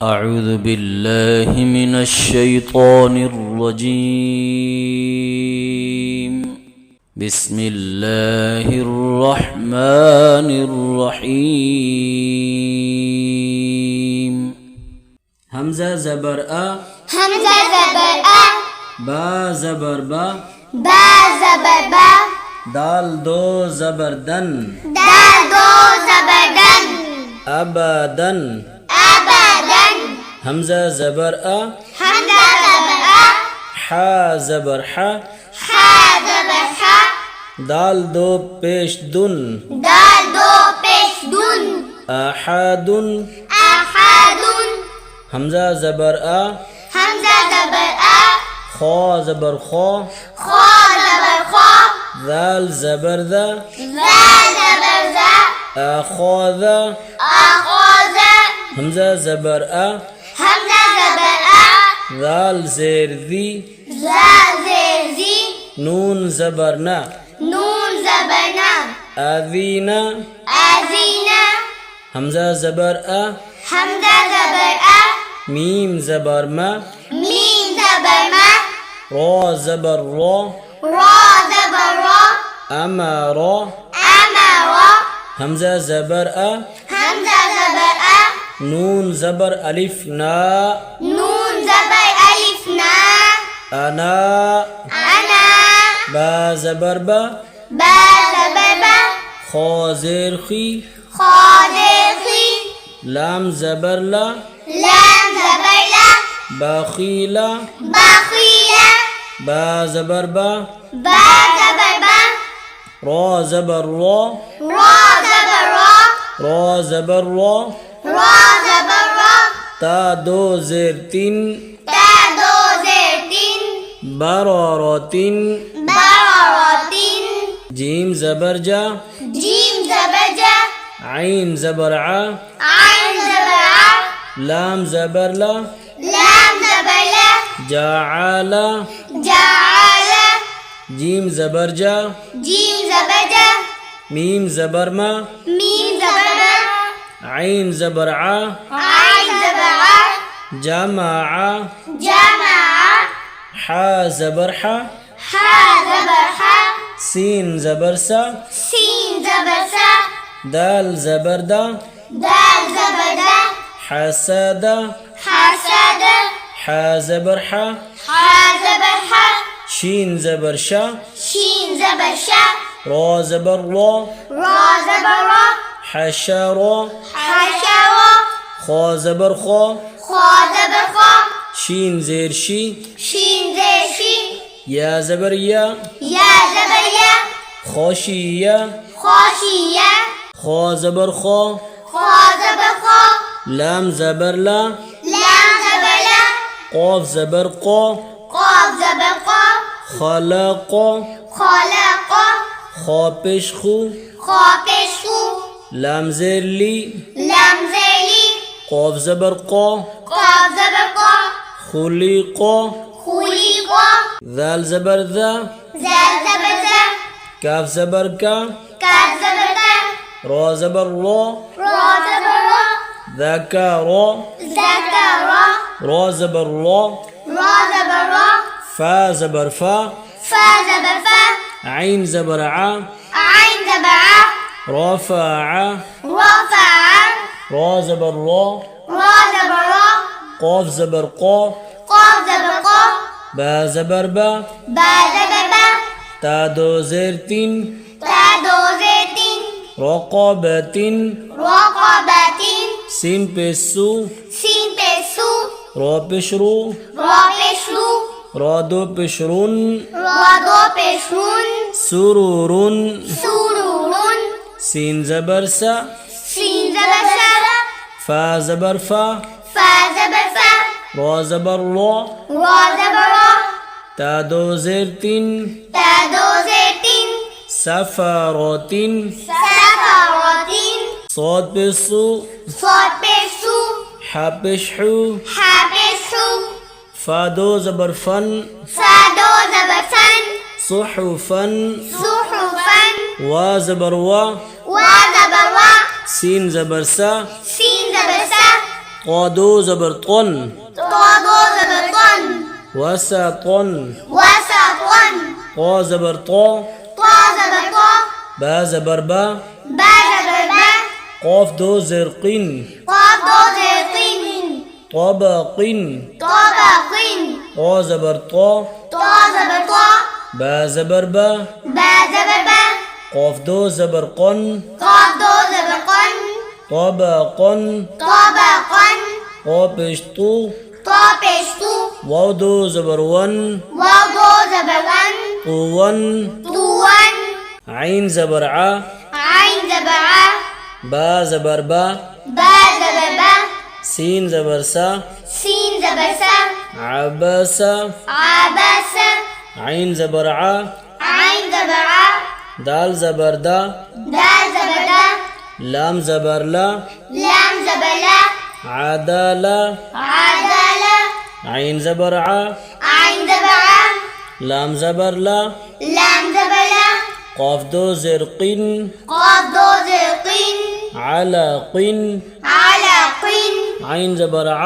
أعوذ بالله من الشيطان الرجيم. بسم الله الرحمن الرحيم. همزة زبر أ، همزة زبر أ، با زبر با، با زبر با، دال دو زبر دن، دال دو زبر دن، أبدن. أبدا. همزة زبر أ، همزة زبر أ، حا زبر حا، حا زبر حا، دال دو پیش دن، دال دو پیش دون، أحد. أحد. همزة زبر أ، همزة زبر أ، خا زبر خا، خا زبر خا، ذال زبر ذا، ذا زبر ذا، أخاذ. أخذ. همزة زبر أ، همزة زبر أ، ذال زير ذي، ذا زير ذي، نون زبر نا، نون زبر نا، أذينا. أذينا. همزة زبر أ، همزة زبر أ، ميم زبر ما، ميم زبر ما، را زبر را، را زبر را، أمر. أمر. همزة زبر أ، همزة زبر أ، نون زبر ألف نا، نون زبر ألف نا، أنا. أنا. با زبر با، با زبر با، خا زير خي، خاذخي، لام زبر لا، لام زبر لا، بخيلا. بخيلة، با زبر با، با زبر با، را زبر را، را زبر را، را زبر را، را زبر را، تا دو زير تين، تا دو زیر تین، برارتين. برارتين. جيم زبر جا، جيم زبر جا، عين زبر ع، عين زبر ع، لام زبر لا، لام زبر لا، جعل. جعل. جيم زبر جا، جيم زبر جا، ميم زبر ما، ميم زبر ما، عين زبر ع، عين زبر ع، جمع. جمع. حا زبر حا، حا زبر حا، سين زبر سا، سين زبر سا، دال زبر دا، دال زبر دا، حسد. حسد. حا زبر حا، حا زبر حا، شين زبر شا، شين زبر شا، را زبر را، را زبر را، حشر. حشر. خا زبر خا، خا زبر خا، شين زير شي، شين زیر شی، يا زبر يا، یا زبر یا، خاشية. خاشیه، خا زبر خا، خا زبر خا، لام زبر لا، لام زبر لا، قاف زبر قا، قاف زبر قا، خلق. خلق. خا پیش خو، خا پیش خو، لام زير لي، لام زیر لی، قاف زبر قا، قاف زبر قا، خلق. خلیق. ذال زبر ذا، زال زبر زا، كاف زبر كا، کاف زبر کا، را زبر را، را زبر را، ذكر. ذکر را، را زبر را، را زبر را، فا زبر فا، فا زبر فا، عين زبر ع، عین زبر ع، رافع. رفع. را زبر را، را زبر را، قاف زبر قا، قاف زبر قا، با زبر با، با زبر با، تا دو زير تين، تا دو زیر تین، رقابتين. رقابتین. سين بسو، سین پیسو، را بشرو، را پیشرو، را دو بشرون، را دو پیشرون، سرورون. سرورون. سين زبر سا، سین زبر سا، فا زبر فا، فا زبر فا، را زبر را، را زبر را، تا دو زير تين، تا دو زیر تین، سفرتين. سفراتین. صاد بسو، صاد پیسو، حا بشحو، ها پیسو، فا دو زبر فن، فا دو زبر فن، صحفا. صحفا. وا زبر وا، وا زبر وا، سين زبر سا، سین زبر سا، قادو زبر طن طادو زبر طن وسطن وسطن طا زبر طا طا زبر طا با زبر با با زبر با قاف دو زرقين قاف دو زرقين طبقين طبقين طا زبر طا طا زبر طا با زبر با با زبر با قاف دو زبر قن قاف دو زبر قن طبقن طبقن قابش طو طا پشتو واو دو زبر ون واو دو زبر ون طون طوان عين زبر ع عين زبر ع با زبر با با زبر با سين زبر سا سين زبر سا عبسا عبس عين زبر ع عين زبر ع دال زبر دا دال زبر دا لام زبر لا لام زبر لا عدالة عدالة عين زبر ع عين زبر ع لام زبر لا لام زبر لا قاف دو زرقين قاف دو زرقين علقين علقين عين زبر ع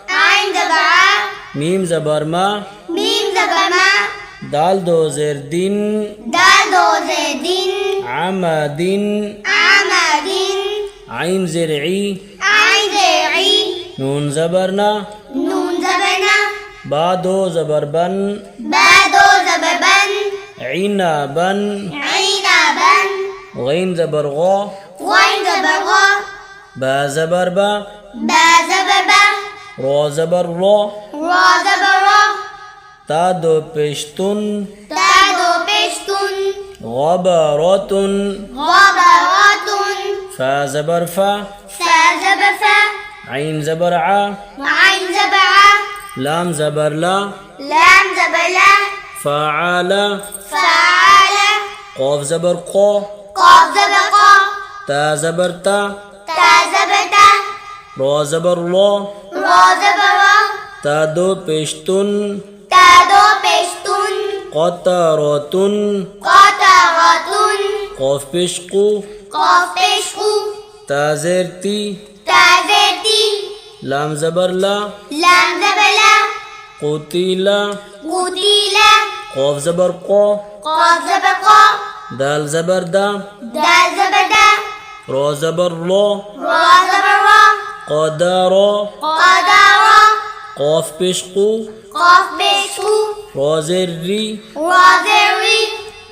عين زبر ع ميم زبر ما ميم زبر ما دال دو زردين دال دو زدين عمدين عمدين عين زرعي عين زرعي نون زبرنا نون زبرنا با دو زبربن با دو زبربن عنبا عنبا غين زبر غا غين زبر غا با زبر با با زبر با را زبر را را زبر را تا دو پشتون تا دو پشتون غبرات غبرات فا زبر فا فا زبر فا عين زبر ع عين زبر ع لام زبر لا لام زبر لا فعل فعل قاف زبر قا قاف زبر قا تا زبر تا تا زبر تا را زبر لا را زبر را تا دو پشتون تا دو پشتون قطرات قطرات قاف پشقو قاف پشقو تا زرتی تا زرتی لام زبر لا لام زبر لا قتيلا قتيلا قاف زبر قا قاف زبر قا دال زبر دا دال زبر دا را زبر لا را زبر را قدر قدر قاف پشقو قاف پشقو را زری را زری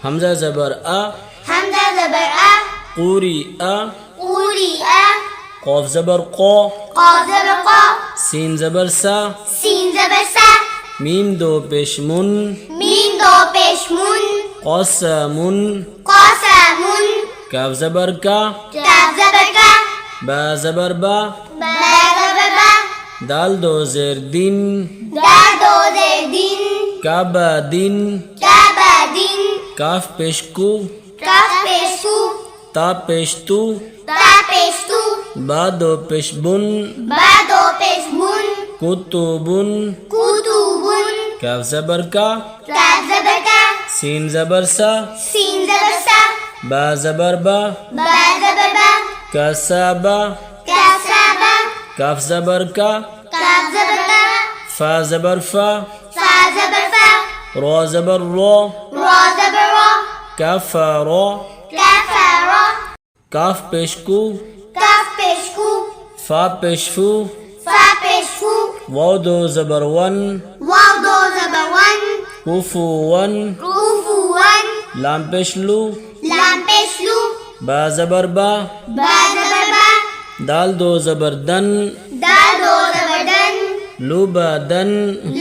همزه زبر ا همزه زبر ا قوری ا قوری ا قاف زبر قا قاف زبر قا سين زبر سا سین زبر سا ميم دو پشمون میم دو پشمون قسمون قاسمون کاف زبر کا کاف زبر کا با زبر با با زبر با دال دو زردین دال دو زدین کبدین کبدین کاف پشکو کاف پشکو تا پشتو تا پشتو با دو پشبون با دو پشمون کتبون کتوبون کاف زبر کا کاف زبر کا سین زبر سا سین زبر سا با زبر با با زبر با کسبا کسبا کاف زبر کا کاف زبر کا فا زبر فا فا زبر فا را زبر را را زبر را کفرا کفر کاف پشکو کاف پشکو فا پشفو فا پشکو واو دو زبر ون واو دو زبر ون کفو ون کوفو ون لام پشلو لام پشلو با زبر با با زبر با دال دو زبر دن دال دو زبر دن لو بدن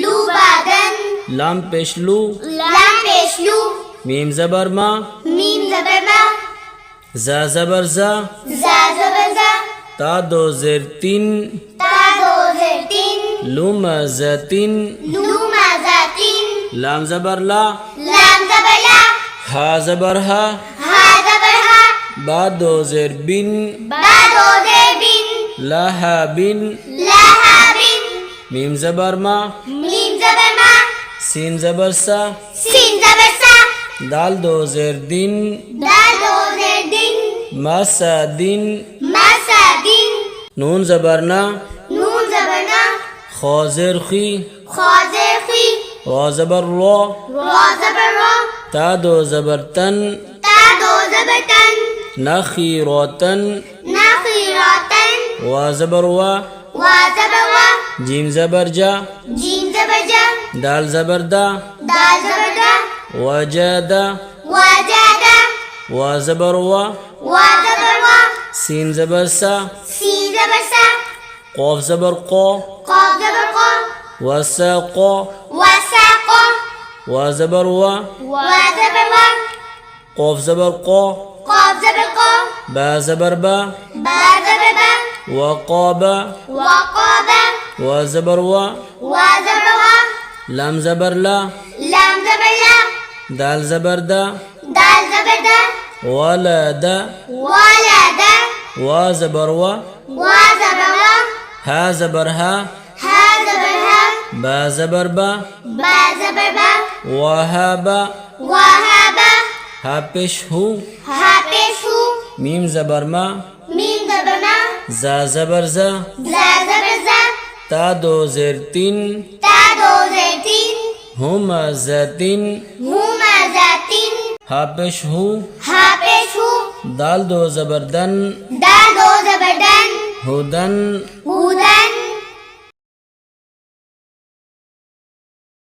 لو بدن لام پشلو لام پشلو میم زبر ما میم زبر ما زا زبر زا زا زبر زا تا دو زرتین تا دو زرتین لوم زتین لو مزاتین لام زبر لا لام زبر لا ها زبر ها ها زبر ها با دو زربین با دو زربین لهبین لهبین میم زبر ما میم زبر ما سین زبر سا سین زبر سا دال دو زردین دال دو زردین مسدین مسدین نون زبرنا نون خازر خی خازر خی را زبر را را زبر را تا دو زبر تن تا دو زبر تن نخیراتن نخیراتن و زبر و و زبر و جیم زبر جا جیم زبر جا دال زبر دا دال زبر دا وجادا و جادا و زبر و و زبر و سین زبر سا سین زبر سا قاف زبر قا قاف زبر قا و ساقا و ساقا و زبر و و زبر و قاف زبر قا قاف زبر قا با زبر با با زبر با وقابا و قابا و زبر و و زبر و لام زبر لا لام زبر لا دال زبر دا دال زبر دا ولا دا ولا دا و زبر و و زبر و ها زبر ها ها زبر ها با زبر با با زبر با و ها با و ها با ها پیش هو ها پیش هو میم زبر ما میم زبر ما زا زبر زا زا زبر زا تا دو زیر تین تا دو زیتین هما زاتین هما زاتین ها پیش هو ها پیش هو دال دو زبردن دال دو زبر دن هدن هودا